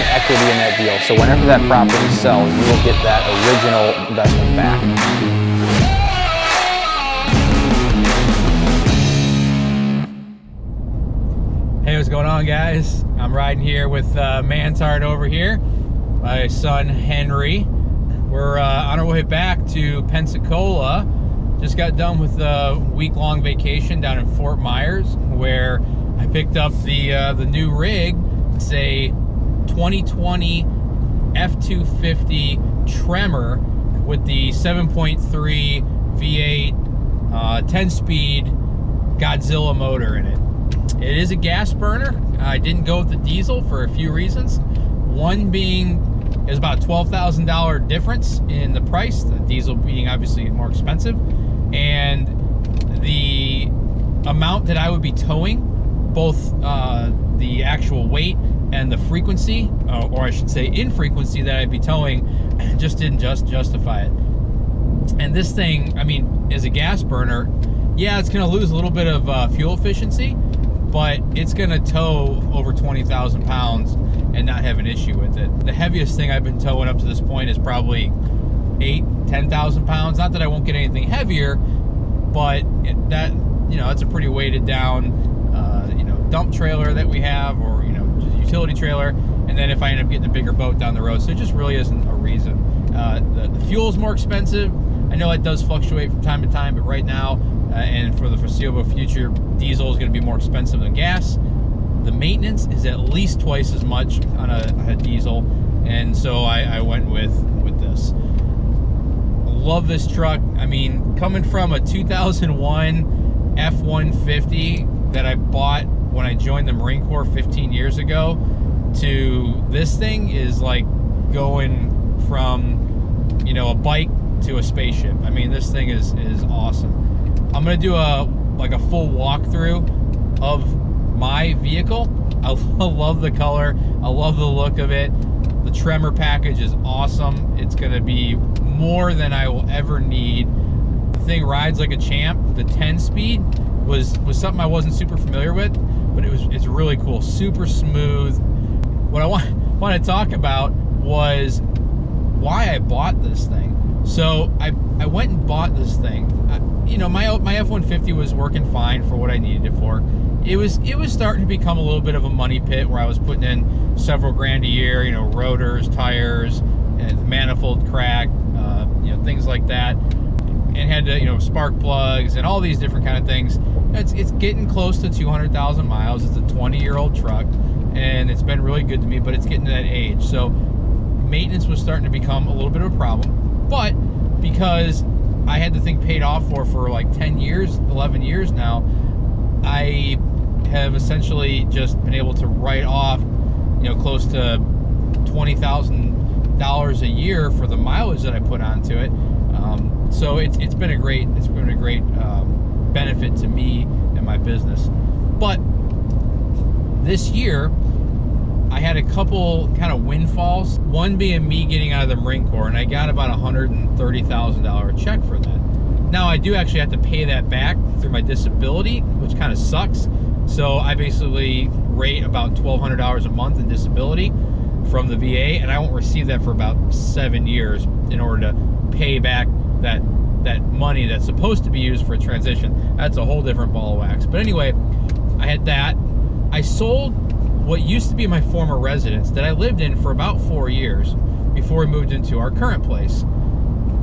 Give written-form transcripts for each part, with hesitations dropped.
have equity in that deal. So whenever that property sells, you will get that original investment back. Hey, what's going on, guys? I'm riding here with Mantard over here, my son Henry. We're on our way back to Pensacola. Just got done with a week-long vacation down in Fort Myers, where I picked up the new rig. It's a 2020 F250 Tremor with the 7.3 V8 10-speed Godzilla motor in it. It is a gas burner. I didn't go with the diesel for a few reasons. One being is about $12,000 difference in the price, the diesel being obviously more expensive, and the amount that I would be towing, both the actual weight and the frequency, or I should say infrequency that I'd be towing, just didn't justify it. And this thing, I mean, is a gas burner. Yeah, it's gonna lose a little bit of fuel efficiency, but it's gonna tow over 20,000 pounds and not have an issue with it. The heaviest thing I've been towing up to this point is probably 10,000 pounds. Not that I won't get anything heavier, but that, you know, it's a pretty weighted down, dump trailer that we have, or, utility trailer. And then if I end up getting a bigger boat down the road, so it just really isn't a reason. The fuel is more expensive. I know it does fluctuate from time to time, but right now, and for the foreseeable future, diesel is going to be more expensive than gas. The maintenance is at least twice as much on a diesel, and so I went with this. Love this truck. I mean, coming from a 2001 F-150 that I bought when I joined the Marine Corps 15 years ago to this thing is like going from, a bike to a spaceship. I mean, this thing is awesome. I'm gonna do a full walkthrough of my vehicle. I love the color. I love the look of it. The Tremor package is awesome. It's gonna be more than I will ever need. The thing rides like a champ. The 10-speed was something I wasn't super familiar with, but it's really cool. Super smooth. What I want to talk about was why I bought this thing. So I went and bought this thing. My F-150 was working fine for what I needed it for. It was starting to become a little bit of a money pit where I was putting in several grand a year, rotors, tires, and manifold crack, things like that, and had to, spark plugs and all these different kind of things. It's getting close to 200,000 miles. It's a 20-year-old truck, and it's been really good to me, but it's getting to that age. So maintenance was starting to become a little bit of a problem. But because I had the thing paid off for like 10 years, 11 years now, I have essentially just been able to write off, close to $20,000 a year for the mileage that I put onto it. So it's been a great benefit to me and my business. But this year, I had a couple kind of windfalls. One being me getting out of the Marine Corps, and I got about $130,000 check for that. Now I do actually have to pay that back through my disability, which kind of sucks. So I basically rate about $1,200 a month in disability from the VA, and I won't receive that for about 7 years in order to pay back that money that's supposed to be used for a transition. That's a whole different ball of wax. But anyway, I had that. I sold what used to be my former residence that I lived in for about 4 years before we moved into our current place.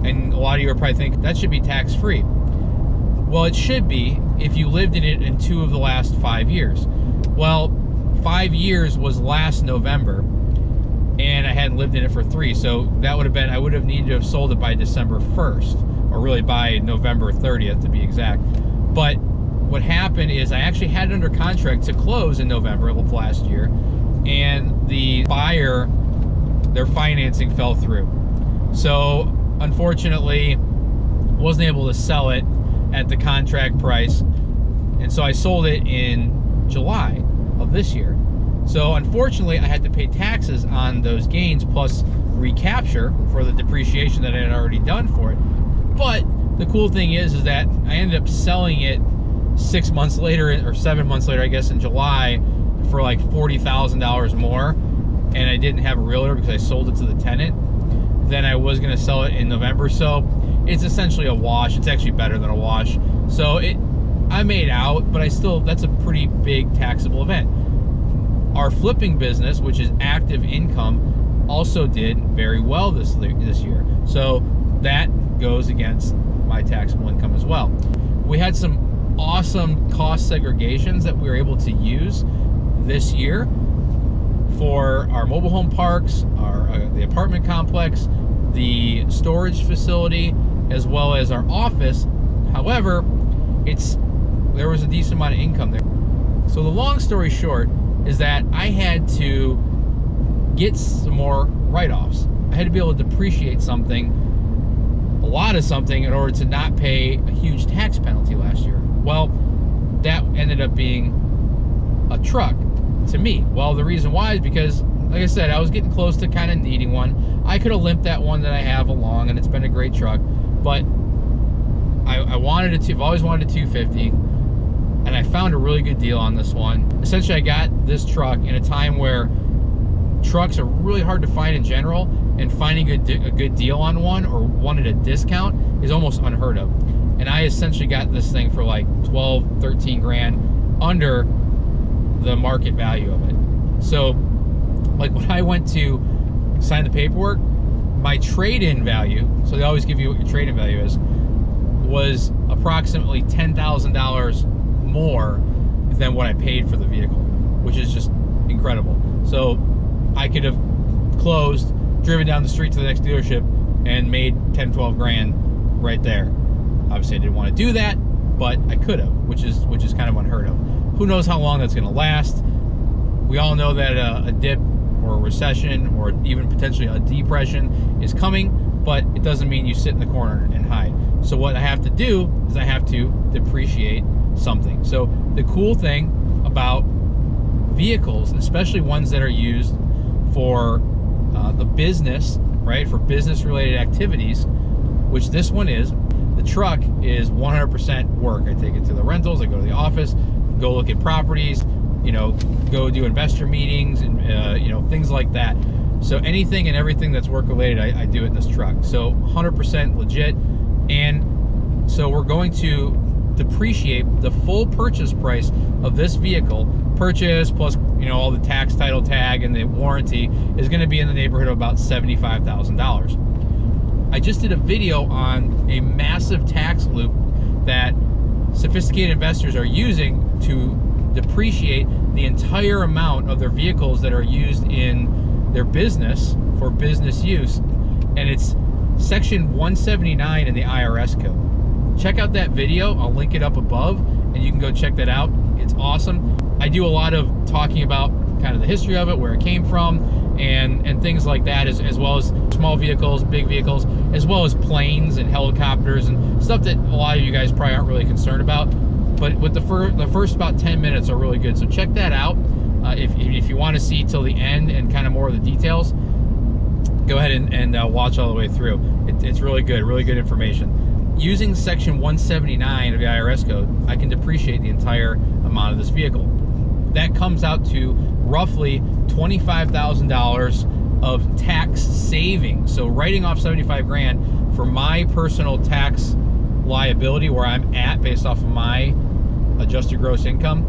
And a lot of you are probably thinking that should be tax-free. Well, it should be if you lived in it in 2 of the last 5 years. Well, 5 years was last November, and I hadn't lived in it for 3, so that would have been, I would have needed to have sold it by December 1st, or really by November 30th to be exact. But what happened is I actually had it under contract to close in November of last year, and the buyer, their financing fell through. So unfortunately, wasn't able to sell it at the contract price, and so I sold it in July of this year. So unfortunately, I had to pay taxes on those gains plus recapture for the depreciation that I had already done for it. But the cool thing is that I ended up selling it 6 months later, or 7 months later, I guess, in July, for like $40,000 more. and I didn't have a realtor because I sold it to the tenant, then I was going to sell it in November. So it's essentially a wash. It's actually better than a wash. So I made out, but that's a pretty big taxable event. Our flipping business, which is active income, also did very well this year. So that goes against my taxable income as well. We had some awesome cost segregations that we were able to use this year for our mobile home parks, the apartment complex, the storage facility, as well as our office. However, there was a decent amount of income there. So the long story short is that I had to get some more write-offs. I had to be able to depreciate something, a lot of something, in order to not pay a huge tax penalty last year. Well, that ended up being a truck to me. Well, the reason why is because, like I said, I was getting close to kind of needing one. I could have limped that one that I have along, and it's been a great truck, but I wanted it to. I've always wanted a 250, and I found a really good deal on this one. Essentially, I got this truck in a time where trucks are really hard to find in general, and finding a good deal on one or one at a discount is almost unheard of. And I essentially got this thing for like 12, 13 grand under the market value of it. So, like when I went to sign the paperwork, my trade-in value, so they always give you what your trade-in value is, was approximately $10,000 more than what I paid for the vehicle, which is just incredible. So I could have closed, driven down the street to the next dealership, and made 10, 12 grand right there. Obviously, I didn't want to do that, but I could have, which is kind of unheard of. Who knows how long that's going to last? We all know that a dip or a recession or even potentially a depression is coming, but it doesn't mean you sit in the corner and hide. So what I have to do is I have to depreciate something. So the cool thing about vehicles, especially ones that are used for the business, right, for business-related activities, which this one is, the truck is 100% work. I take it to the rentals, I go to the office, go look at properties, go do investor meetings, and things like that. So anything and everything that's work related, I do it in this truck. So 100% legit. And so we're going to depreciate the full purchase price of this vehicle, purchase plus all the tax, title tag, and the warranty, is going to be in the neighborhood of about $75,000. I just did a video on a massive tax loop that sophisticated investors are using to depreciate the entire amount of their vehicles that are used in their business for business use, and it's section 179 in the IRS code. Check out that video. I'll link it up above, and you can go check that out. It's awesome. I do a lot of talking about kind of the history of it, where it came from, and things like that, as well as small vehicles, big vehicles, as well as planes and helicopters and stuff that a lot of you guys probably aren't really concerned about. But with the first about 10 minutes are really good. So check that out. If you want to see till the end and kind of more of the details, go ahead and watch all the way through. It's really good information. Using section 179 of the IRS code, I can depreciate the entire amount of this vehicle. That comes out to roughly $25,000 of tax savings. So writing off 75 grand for my personal tax liability, where I'm at based off of my adjusted gross income,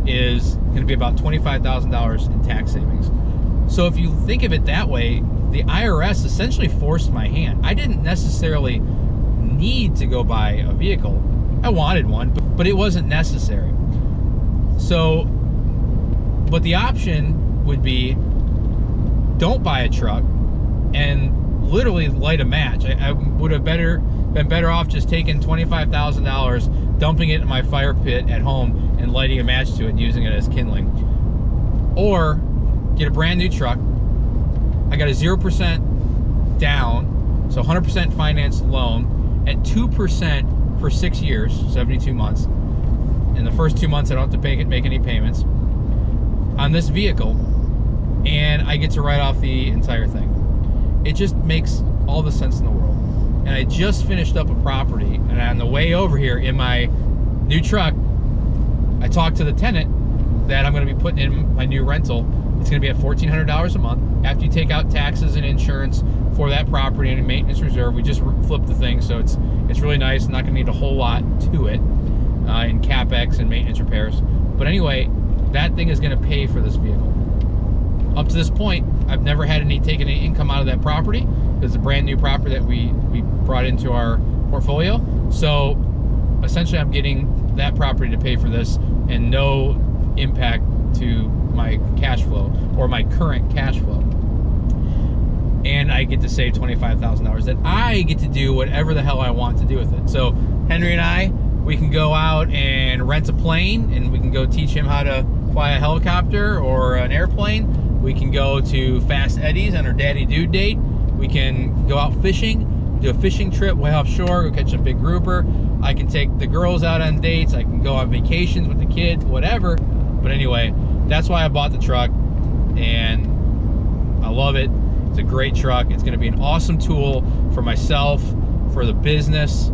is going to be about $25,000 in tax savings. So if you think of it that way, the IRS essentially forced my hand. I didn't necessarily need to go buy a vehicle. I wanted one, but it wasn't necessary. So, but the option would be, don't buy a truck and literally light a match. I would have been better off just taking $25,000, dumping it in my fire pit at home, and lighting a match to it and using it as kindling. Or get a brand new truck. I got a 0% down, so 100% financed loan at 2% for 6 years, 72 months. In the first 2 months, I don't have to make any payments on this vehicle, and I get to write off the entire thing. It just makes all the sense in the world. And I just finished up a property, and on the way over here in my new truck, I talked to the tenant, that I'm going to be putting in my new rental. It's going to be at $1,400 a month after you take out taxes and insurance for that property and a maintenance reserve. We just flipped the thing, so it's really nice. I'm not going to need a whole lot to it in CapEx and maintenance repairs. But anyway, that thing is going to pay for this vehicle. Up to this point, I've never had taken any income out of that property. It's a brand new property that we brought into our portfolio. So essentially I'm getting that property to pay for this and no impact to my cash flow or my current cash flow. And I get to save $25,000 that I get to do whatever the hell I want to do with it. So Henry and I, we can go out and rent a plane, and we can go teach him how to fly a helicopter or an airplane. We can go to Fast Eddie's on our daddy dude date. We can go out fishing, do a fishing trip way offshore, go catch a big grouper. I can take the girls out on dates. I can go on vacations with the kids, whatever. But anyway, that's why I bought the truck, and I love it. It's a great truck. It's going to be an awesome tool for myself, for the business.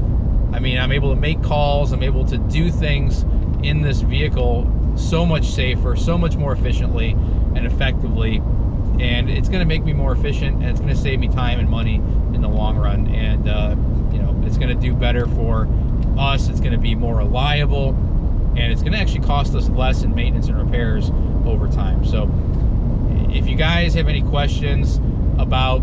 I mean, I'm able to make calls. I'm able to do things in this vehicle so much safer, so much more efficiently and effectively. And it's going to make me more efficient, and it's going to save me time and money in the long run. And you know, it's going to do better for us. It's going to be more reliable, and it's going to actually cost us less in maintenance and repairs over time. So if you guys have any questions about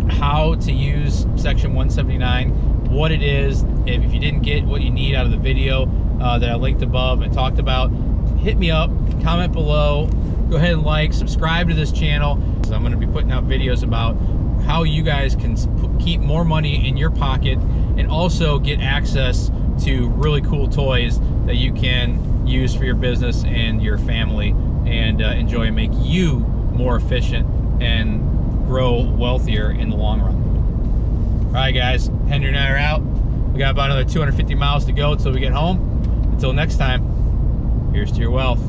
how to use Section 179, what it is, if you didn't get what you need out of the video that I linked above and talked about, hit me up, comment below, go ahead and like, subscribe to this channel. So I'm going to be putting out videos about how you guys can keep more money in your pocket and also get access to really cool toys that you can use for your business and your family and enjoy and make you more efficient and grow wealthier in the long run. All right, guys, Henry and I are out. We got about another 250 miles to go until we get home. Until next time, here's to your wealth.